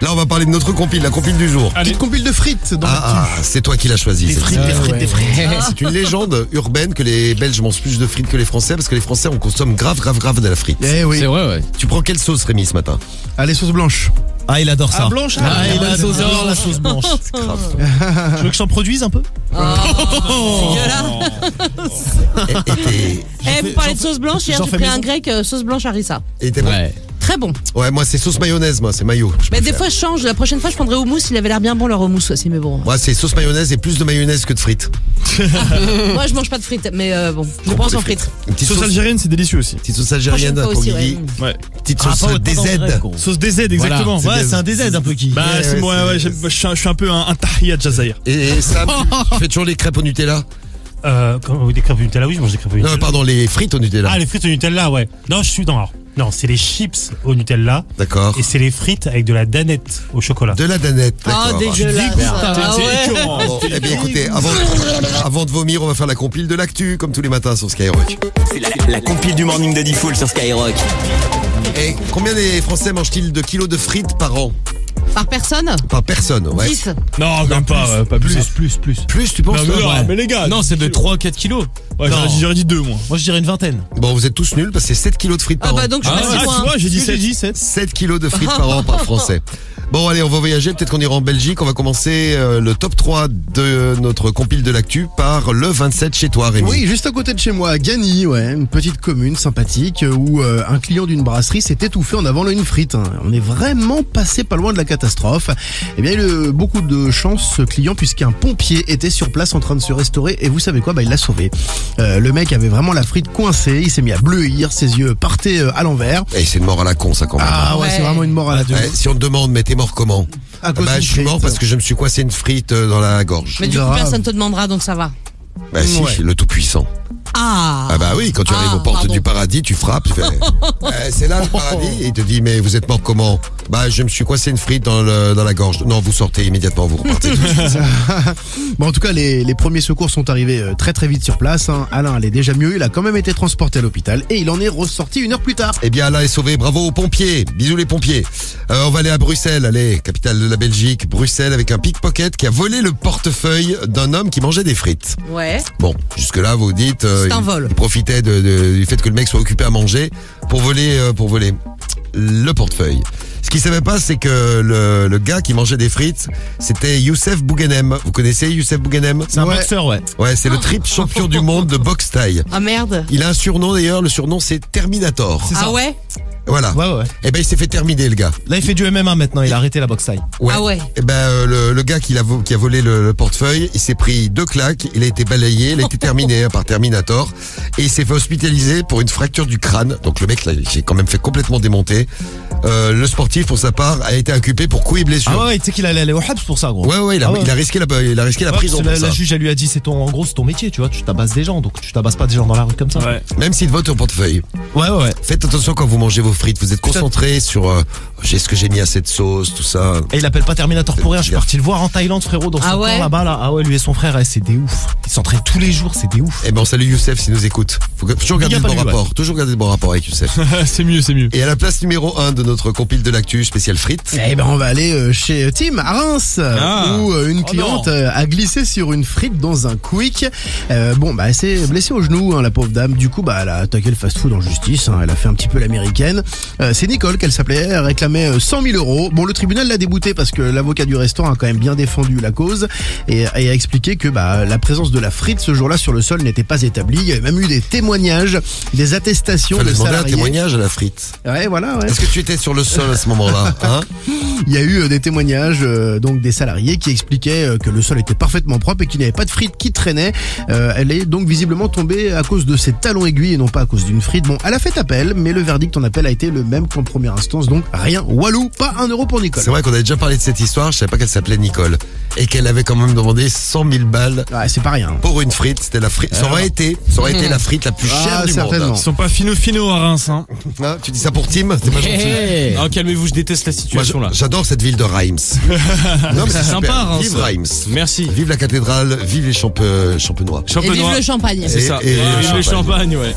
Là, on va parler de notre compile, la compile du jour. Petite compile de frites dans C'est toi qui l'as choisi. des frites, des frites. C'est une légende urbaine que les Belges mangent plus de frites que les Français parce que les Français, on consomme grave de la frite. Eh oui. C'est vrai, ouais. Tu prends quelle sauce, Rémi, ce matin? Allez, sauce blanche. Ah, il adore ça. Ah, blanche. Il adore la sauce blanche. Grave. Tu veux que je t'en produise un peu? Vous parlez de sauce blanche, hier j'en j'ai fais pris maison. un grec sauce blanche harissa. Et t'es bon? Ouais. Très bon. Ouais, moi, c'est sauce mayonnaise, moi, c'est mayo. Mais des fois je change, la prochaine fois je prendrai houmous, il avait l'air bien bon leur houmous aussi, mais bon. Moi, c'est sauce mayonnaise et plus de mayonnaise que de frites. Moi je mange pas de frites, mais bon, je pense en frites. Une petite Sauce algérienne, c'est délicieux aussi. Petite sauce algérienne Prochaine fois pour aussi, Guigui. ouais. Ouais. Petite Ah, sauce pas DZ. en vrai, gros. Sauce DZ, exactement. Ouais, c'est un DZ un peu qui. Bah, Ouais, c'est ouais, moi, ouais, je suis un peu un tahiyat Jazair. Et Sam, tu fais toujours les crêpes au Nutella? Des crêpes au Nutella, oui, je mange des crêpes au Nutella. Non, pardon, les frites au Nutella. Ah, les frites au Nutella, ouais. Non, non, c'est les chips au Nutella D'accord. et c'est les frites avec de la danette au chocolat. De la danette, Oh d'accord. dégueulasse. Ah C'est ouais. écœurant. Bon, eh bien écoutez, avant de vomir, on va faire la compile de l'actu, comme tous les matins sur Skyrock. C'est la compile du morning de Diffoul sur Skyrock. Et combien les Français mangent-ils de kilos de frites par an? Par personne Par personne, ouais. 10. Non, même pas plus. Plus, tu penses Non, mais, toi? non, mais les gars. Non, c'est de 3-4 kilos. Ouais, Non. j'aurais dit 2, moi. Moi, je dirais une vingtaine. Bon, vous êtes tous nuls parce que c'est 7 kilos de frites par Ah an. bah donc je suis pas si tu loin. vois, j'ai dit J'ai 7. dit 7. 7 kilos de frites par an par Français. Bon, allez, on va voyager. Peut-être qu'on ira en Belgique. On va commencer le top 3 de notre compile de l'actu par le 27 chez toi, Rémi. Oui, juste à côté de chez moi, à Gagny, ouais, une petite commune sympathique où un client d'une brasserie s'est étouffé en avant une frite. On est vraiment passé pas loin de la catastrophe. Eh bien, il a eu beaucoup de chance, ce client, puisqu'un pompier était sur place en train de se restaurer. Et vous savez quoi? Bah, il l'a sauvé. Le mec avait vraiment la frite coincée. Il s'est mis à bleuir, ses yeux partaient à l'envers. Et c'est une mort à la con, ça, quand même. Ah ouais, Ouais. c'est vraiment une mort à la deux. Ouais, si on te demande, mais t'es mort comment? À cause Bah, d'une je suis mort frite. parce que je me suis coincé une frite dans la gorge. Mais du coup Grave. personne te demandera donc ça va. Bah, si, Ouais. le tout-puissant. Ah. Ah bah oui, quand tu arrives aux portes pardon. du paradis, tu frappes, tu fais c'est là le paradis, et il te dit mais vous êtes mort comment? Bah je me suis coincé une frite dans la gorge. Non, vous sortez immédiatement, vous repartez. Bon, en tout cas, les premiers secours sont arrivés très très vite sur place. Alain allait déjà mieux, il a quand même été transporté à l'hôpital et il en est ressorti 1 heure plus tard. Eh bien Alain est sauvé, bravo aux pompiers, bisous les pompiers. On va aller à Bruxelles, allez, capitale de la Belgique, Bruxelles, avec un pickpocket qui a volé le portefeuille d'un homme qui mangeait des frites. Ouais. Bon, jusque là vous vous dites C'est un vol. il profitait du fait que le mec soit occupé à manger pour voler le portefeuille. Ce qu'il savait pas, c'est que le gars qui mangeait des frites, c'était Youssef Bouganem. Vous connaissez Youssef Bouganem? C'est un Ouais. boxeur, ouais. Ouais, c'est le triple champion du monde de boxe thaï. Ah merde. Il a un surnom d'ailleurs, le surnom c'est Terminator. Ah ouais. Voilà. Ouais. Eh ben il s'est fait terminer le gars. Là, il fait du MMA maintenant. Il a arrêté la boxe taille. Ah ouais. Eh ben le gars qui a volé le portefeuille, il s'est pris 2 claques, il a été balayé, il a été terminé par Terminator et il s'est fait hospitaliser pour une fracture du crâne. Donc le mec là, il s'est quand même fait complètement démonter. Le sportif pour sa part a été inculpé pour coups et blessures. Ah ouais, tu sais qu'il allait aller au Habs pour ça, gros. Ouais, il a, Ah ouais. il a risqué la Ouais, prison parce que pour la ça. juge, elle lui a dit, en gros, c'est ton métier, tu vois. Tu tabasses des gens, donc tu tabasses pas des gens dans la rue comme ça. Ouais. Même s'il vote au portefeuille. Ouais. Faites attention quand vous mangez vos frites. Vous êtes concentré sur est-ce que j'ai mis assez de sauce, tout ça. Et il appelle pas Terminator pour rien. Je suis parti le voir en Thaïlande, frérot, dans son Ah ouais camp là-bas, là. Ah ouais, lui et son frère, c'est des ouf. Ils s'entraînent tous les jours, c'est des ouf. Eh ben, salut Youssef s'il nous écoute. Faut toujours garder Big le up bon à lui, rapport. Toujours garder le bon rapport avec Youssef. C'est mieux. Et à la place numéro 1 de notre compile de l'actu spécial frites. Eh ben, on va aller chez Tim à Reims, où une cliente a glissé sur une frite dans un quick. Elle s'est blessée au genou, la pauvre dame. Du coup, elle a attaqué le fast-food en justice. Elle a fait un petit peu l'américaine. C'est Nicole qu'elle s'appelait. Elle réclamait 100 000 euros. Bon, le tribunal l'a déboutée parce que l'avocat du restaurant a quand même bien défendu la cause et a expliqué que la présence de la frite ce jour-là sur le sol n'était pas établie. Il y avait même eu des témoignages, des attestations Fallait de demander un salariés. témoignage à la frite. Ouais, voilà. Ouais. Est-ce que tu étais sur le sol à ce moment-là, hein? Il y a eu des témoignages donc des salariés qui expliquaient que le sol était parfaitement propre et qu'il n'y avait pas de frite qui traînait. Elle est donc visiblement tombée à cause de ses talons aiguilles et non pas à cause d'une frite. Bon, elle a fait appel, mais le verdict en appel a été le même qu'en première instance, donc rien. Walou, pas 1 euro pour Nicole. C'est vrai qu'on avait déjà parlé de cette histoire, je savais pas qu'elle s'appelait Nicole. Et qu'elle avait quand même demandé 100 000 balles Ouais, c'est pas rien. pour une frite. C'était la frite. Ça aurait été la frite la plus chère du certainement. monde. Ils sont pas finaux à Reims, hein. Hein, tu dis ça pour Tim? C'est pas gentil. Ah, calmez-vous, je déteste la Moi, situation là. j'adore cette ville de Reims. Non, mais C'est sympa, super. Reims. Vive Reims. Merci. Vive la cathédrale, vive les champenois. Et vive Champenois. le champagne. C'est ça. et Vive le champagne. champagne, ouais.